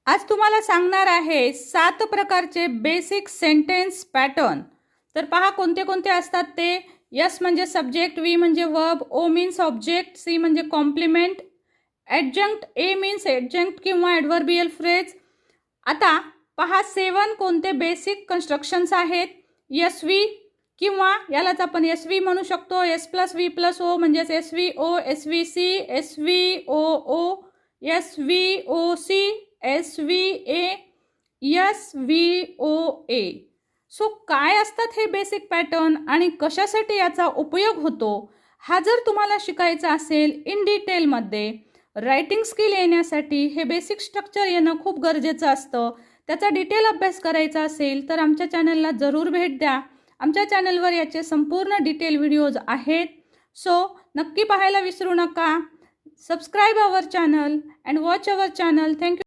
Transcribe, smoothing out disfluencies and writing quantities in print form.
आज तुम्हाला सांगणार आहे 7 प्रकारचे बेसिक सेंटेन्स पॅटर्न। तर पहा कोणते कोणते असतात ते। एस म्हणजे सब्जेक्ट, व्ही म्हणजे verb, O means object, C म्हणजे complement, adjunct, A means adjunct किंवा ॲडव्हर्बियल फ्रेज। आता पहा 7 कोणते बेसिक कन्स्ट्रक्शन्स आहेत। एस व्ही किंवा यालाच आपण एस व्ही म्हणू शकतो, S plus V plus O म्हणजेच S V O, S V C, S V O O, S V O C, S V A, S V O A. So काय असतात हे basic pattern आणि कशासाठी याचा उपयोग होतो, हा जर तुम्हाला शिकायचा असेल इन डिटेलमध्ये, रायटिंग स्किल येण्यासाठी हे बेसिक स्ट्रक्चर येणं खूप गरजेचं असतं। त्याचा डिटेल अभ्यास करायचा असेल तर आमच्या चॅनलला जरूर भेट द्या। आमच्या चॅनलवर याचे संपूर्ण डिटेल व्हिडिओज आहेत। सो नक्की पाहायला विसरू नका। Subscribe our channel and watch our channel. Thank you.